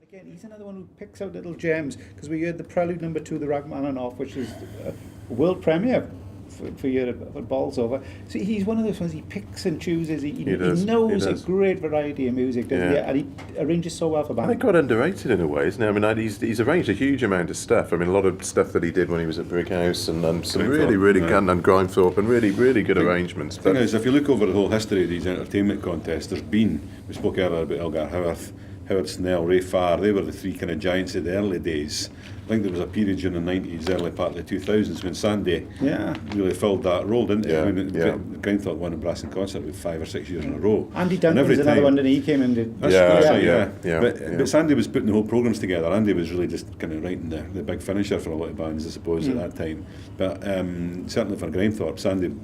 Again, he's another one who picks out little gems, because we heard the Prelude number 2, the Rachmaninoff, which is a world premiere for Europe, for Balls Over. So he's one of those ones, he picks and chooses, he knows a great variety of music, doesn't he? And he arranges so well for bands. I think quite underrated in a way, isn't he? I mean, he's arranged a huge amount of stuff. I mean, a lot of stuff that he did when he was at Brickhouse and some really good, and Grimethorpe, and really good arrangements. The thing is, if you look over the whole history of these entertainment contests, we spoke earlier about Elgar Howarth, Howard Snell, Ray Farr, they were the three kind of giants of the early days. I think there was a period during the 90s, early part of the 2000s, when Sandy really filled that role, didn't he? Grimethorpe won a brass and concert with 5 or 6 years in a row. Andy Duncan was another one that he came and did. But Sandy was putting the whole programmes together. Andy was really just kind of writing the big finisher for a lot of bands, I suppose, at that time. But certainly for Grimethorpe, Sandy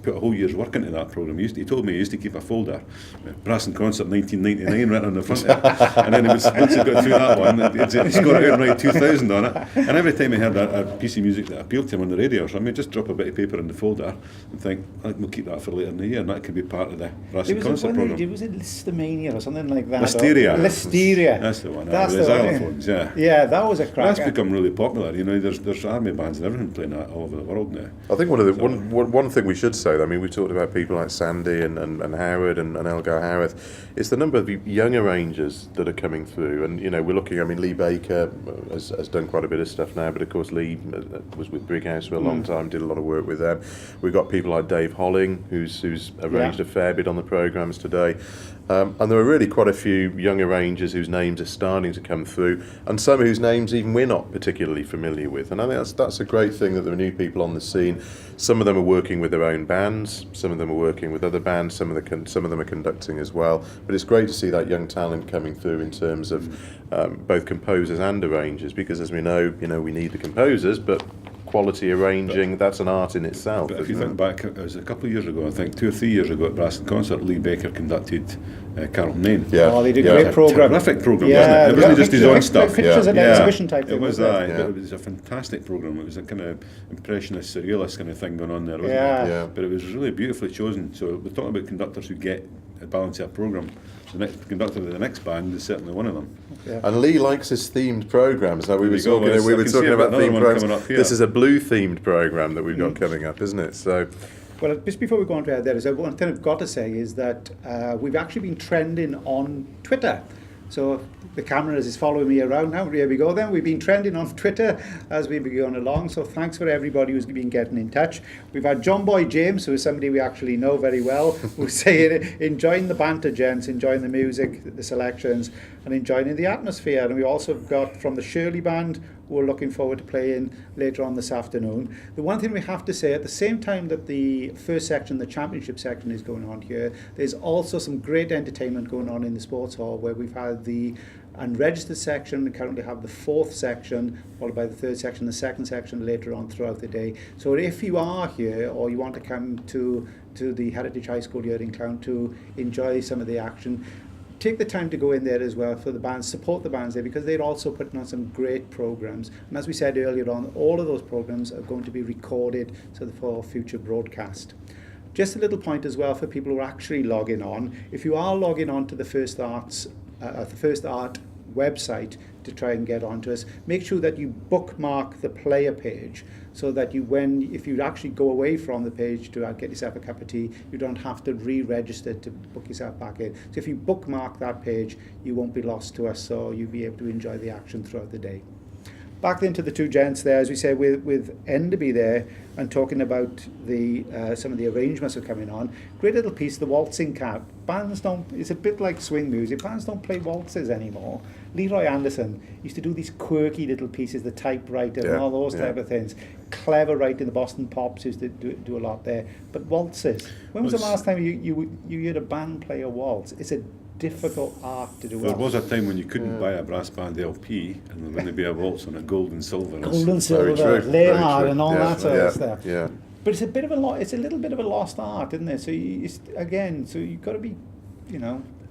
put a whole year's work into that programme. He told me he used to keep a folder, Brass and Concert 1999 written on the front of it. And then once he got through that one, he'd score out and write 2000 on it. And every time he heard a piece of music that appealed to him on the radio or something, he'd just drop a bit of paper in the folder and think, I think we'll keep that for later in the year, and that could be part of the Brass and Concert programme. It was a Listomania or something like that. Listeria. That's the one. That's the xylophones, Yeah, that was a cracker. That's become really popular. You know, there's army bands and everything playing that all over the world now. I think one thing we should say, I mean, we talked about people like Sandy and Howard and Elgar Howarth. It's the number of young arrangers that are coming through, and you know, we're looking. I mean, Lee Baker has done quite a bit of stuff now, but of course Lee was with Brighouse for a long time, did a lot of work with them. We've got people like Dave Holling, who's arranged a fair bit on the programmes today. And there are really quite a few young arrangers whose names are starting to come through, and some whose names even we're not particularly familiar with. And I think that's a great thing, that there are new people on the scene. Some of them are working with their own bands, some of them are working with other bands, some of them are conducting as well. But it's great to see that young talent coming through in terms of both composers and arrangers, because as we know, we need the composers, but quality arranging, that's an art in itself. But if you think back, it was a couple of years ago, I think 2 or 3 years ago at Brass and Concert, Lee Baker conducted Carol Main. They did a great programme. Terrific programme, wasn't it? It wasn't just his own stuff. Pictures and exhibition type thing. It was it was a fantastic programme. It was a kind of impressionist, surrealist kind of thing going on there, wasn't it? Yeah. But it was really beautifully chosen. So we're talking about conductors who get a balance of a programme. The next conductor of the next band is certainly one of them. Yeah. And Lee likes his themed programmes. Now we were talking about themed programmes. This is a blue themed programme that we've got coming up, isn't it? So, well, just before we go on to that, one thing I've got to say is that we've actually been trending on Twitter. So the camera is following me around now. Here we go then. We've been trending on Twitter as we've been going along. So thanks for everybody who's been getting in touch. We've had John Boy James, who is somebody we actually know very well, who's saying, enjoying the banter, gents, enjoying the music, the selections, and enjoying the atmosphere. And we also got from the Shirley Band, who are looking forward to playing later on this afternoon. The one thing we have to say, at the same time that the first section, the championship section, is going on here, there's also some great entertainment going on in the sports hall, where we've had the unregistered section. We currently have the 4th section, followed by the 3rd section, the 2nd section later on throughout the day. So if you are here, or you want to come to the Heritage High School here in Clown to enjoy some of the action, take the time to go in there as well for the bands, support the bands there, because they're also putting on some great programs. And as we said earlier on, all of those programs are going to be recorded for future broadcast. Just a little point as well for people who are actually logging on. If you are logging on to the First Art website to try and get onto us, make sure that you bookmark the player page, so that if you actually go away from the page to get yourself a cup of tea, you don't have to re-register to book yourself back in. So if you bookmark that page, you won't be lost to us, so you'll be able to enjoy the action throughout the day. Back then to the two gents there, as we said, with Enderby there, and talking about some of the arrangements that are coming on. Great little piece, the waltzing cat. It's a bit like swing music. Bands don't play waltzes anymore. Leroy Anderson used to do these quirky little pieces, the typewriter and all those type of things. Clever writing, the Boston Pops used to do a lot there. But waltzes. When was the last time you heard a band play a waltz? It's a difficult art to do. There was a time when you couldn't buy a brass band LP and there wouldn't be a waltz on it, gold and silver. Leonard and all that sort of stuff. Yeah. But it's a little bit of a lost art, isn't it? So you've got to be,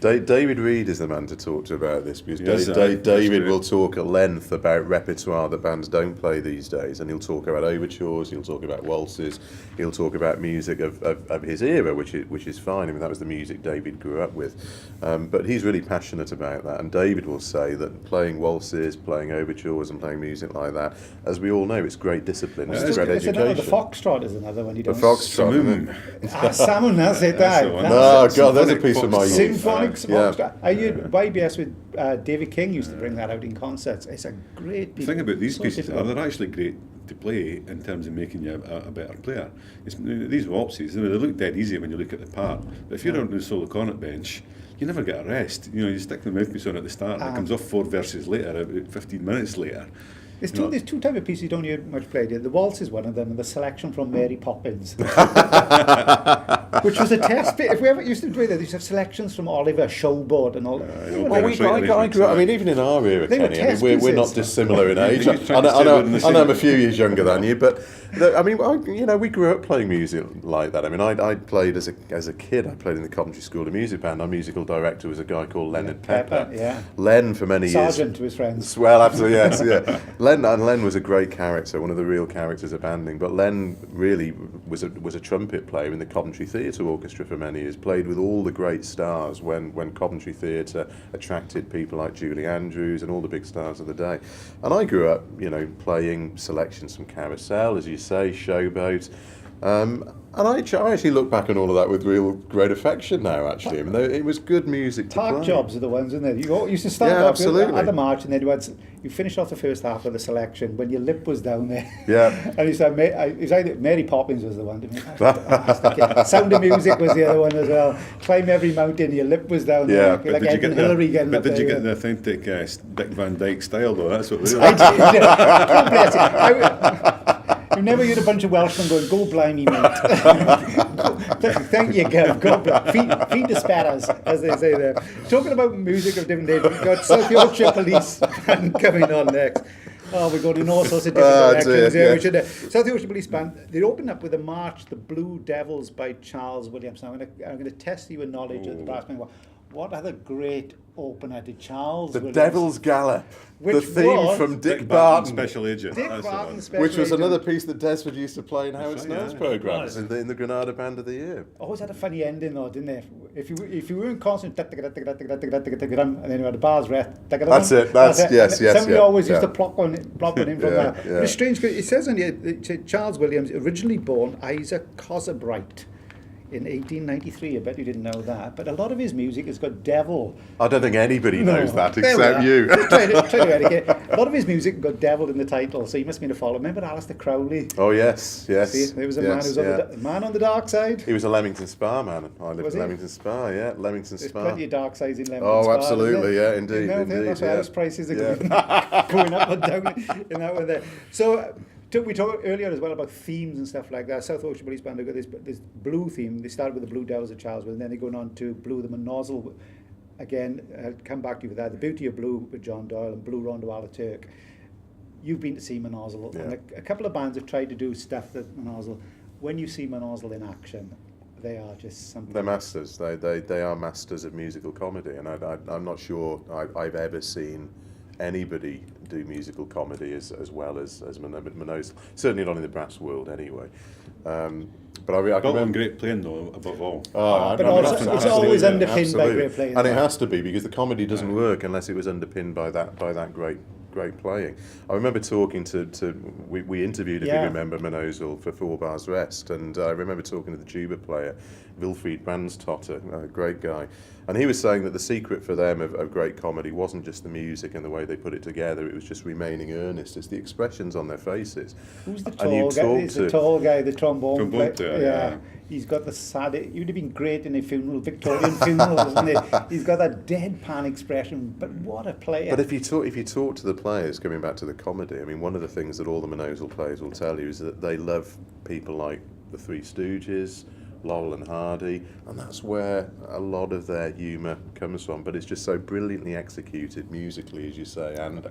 David Reed is the man to talk to about this, because Yes, David will talk at length about repertoire that bands don't play these days, and he'll talk about overtures, he'll talk about waltzes, he'll talk about music of his era, which is fine. I mean, that was the music David grew up with, but he's really passionate about that, and David will say that playing waltzes, playing overtures and playing music like that, as we all know, it's great discipline, it's great education. The foxtrot is another one you don't. The foxtrot. Samoon, that's it. That's the one. Oh God, there's a piece of my symphonic yeah. foxtrot. I heard YBS with David King used to bring that out in concerts. It's a great piece. The thing about these so pieces difficult. they're actually great to play in terms of making you a better player. These waltzes, they look dead easy when you look at the part, but if you're on the solo cornet bench, you never get a rest. You stick the mouthpiece on at the start, and it comes off 4 verses later, about 15 minutes later. There's two type of pieces you don't hear much played. The waltz is one of them, and the selection from Mary Poppins, which was a test. If we ever used to do that, they used to have selections from Oliver, Showboard, and all. Well, I grew up. I mean, even in our era, They were Kenny, I mean, test we're pieces. not dissimilar in age. You're trying to say we're in the I know I'm a same- few years younger than you, but I mean, we grew up playing music like that. I mean, I played as a kid. I played in the Coventry School of Music band. Our musical director was a guy called Leonard Pepper. Yeah. Len for many years. Sergeant to his friends. Well, absolutely, yes, yeah. Len was a great character, one of the real characters of banding. But Len really was a trumpet player in the Coventry Theatre Orchestra for many years. Played with all the great stars when Coventry Theatre attracted people like Julie Andrews and all the big stars of the day. And I grew up, playing selections from Carousel, as you say, Showboat. And I actually look back on all of that with real great affection now, actually. I mean, it was good music to Talk play. jobs are the ones, isn't it? You used to start Yeah, off absolutely. at the march, and then you finish off the first half of the selection when your lip was down there. Yeah. And he said, it's either Mary Poppins was the one. Sound of Music was the other one as well. Climb Every Mountain, your lip was down Yeah, there. Like Ed and Hillary getting up But did you there. get the authentic Dick Van Dyke style, though? That's what we were. I did, God bless you. You've never heard a bunch of Welshmen going, "Go blimey, mate." Thank you, Gav. God bless. Feed the sparrows, as they say there. Talking about music of different days, we've got South Yorkshire Police Band coming on next. Oh, we're going in all sorts of different directions here. Yeah. We should, South Yorkshire Police Band, they opened up with a march, The Blue Devils by Charles Williams. Now, I'm going to test your knowledge of the brass band. What other great opener did Charles The Williams? Devil's Gallop, the Which theme was from Dick Barton, Barton. Special Agent. Dick That's the Barton, one. Special Which was Agent. another piece that Desford used to play in Howard right, Snow's yeah. programmes Right. in the Granada Band of the Year. Always had a funny ending though, didn't it? If you weren't constant, and then you had the bars rest. That's it, yes, Somebody yeah, always used yeah. to plop one in from Yeah, there. yeah. But it's strange, 'cause it says on here, Charles Williams, originally born Isaac Cossabright in 1893. I bet you didn't know that. But a lot of his music has got devil. I don't think anybody knows that There we except are. you. Try to educate. A lot of his music got devil in the title, so he must have been a follower. Remember Alistair Crowley? Oh yes, yes. See, there was a man who was on the man on the dark side. He was a Leamington Spa man. I lived Was in he? Leamington Spa, yeah, Leamington There's Spa. plenty of dark sides in Leamington Oh, Spa, absolutely, isn't yeah, there? indeed, You know, indeed, that's why yeah. house prices are Yeah. going up and down in that one there. So we talked earlier as well about themes and stuff like that. South Yorkshire Police Band have got this blue theme. They started with the Blue Devils of Charleswood, and then they're going on to Blue the Nozzle. Again, I'll come back to you with that. The Beauty of Blue with John Doyle and Blue Rondo a la Turk. You've been to see Monozzle, Yeah. and a couple of bands have tried to do stuff that Monozzle. When you see Monozzle in action, they are just something. They're masters. They are masters of musical comedy, and I'm not sure I've ever seen anybody do musical comedy as well as Monozzle. Certainly not in the brass world, anyway. But I Built on remember. great playing, though, above all. But also, it's always underpinned by great playing. And it has to be, because the comedy doesn't work unless it was underpinned by that great playing. I remember talking to we interviewed, if you remember, Monozzle for 4 Bars Rest, and I remember talking to the tuba player, Wilfried Brandstotter, a great guy, and he was saying that the secret for them of great comedy wasn't just the music and the way they put it together, it was just remaining earnest. It's the expressions on their faces. Who's the And you tall guy? talk He's to- the tall guy, the trombone player. player, yeah. He's got the sad. You'd have been great in a funeral, Victorian funeral, isn't it? He's got that deadpan expression. But what a player! But if you talk to the players, coming back to the comedy, I mean, one of the things that all the Monozzle players will tell you is that they love people like the Three Stooges, Laurel and Hardy, and that's where a lot of their humour comes from. But it's just so brilliantly executed musically, as you say, and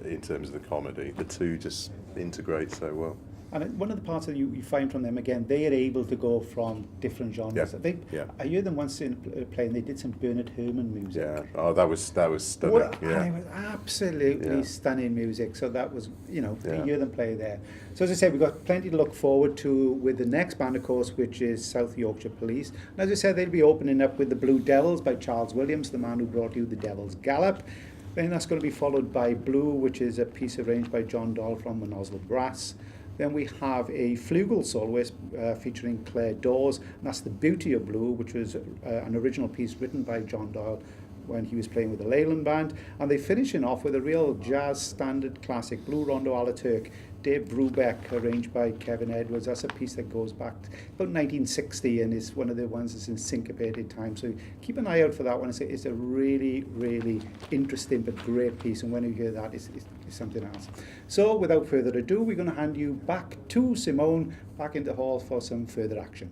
in terms of the comedy, the two just integrate so well. And one of the parts that you find from them, again, they are able to go from different genres. I heard them once playing, they did some Bernard Herrmann music. Yeah, oh, that was stunning. Well, yeah. and it was absolutely stunning music. So that was, you hear them play there. So as I said, we've got plenty to look forward to with the next band, of course, which is South Yorkshire Police. And as I said, they'll be opening up with the Blue Devils by Charles Williams, the man who brought you the Devil's Gallop. Then that's going to be followed by Blue, which is a piece arranged by John Doyle from the Nozzle Brass. Then we have a flugel soloist featuring Claire Dawes, and that's The Beauty of Blue, which was an original piece written by John Doyle when he was playing with the Leyland Band. And they're finishing off with a real jazz standard classic, Blue Rondo a la Turk, Dave Brubeck, arranged by Kevin Edwards. That's a piece that goes back about 1960 and is one of the ones that's in syncopated time. So keep an eye out for that one. It's a really, really interesting but great piece. And when you hear that, it's something else. So without further ado, we're going to hand you back to Simone, back into hall for some further action.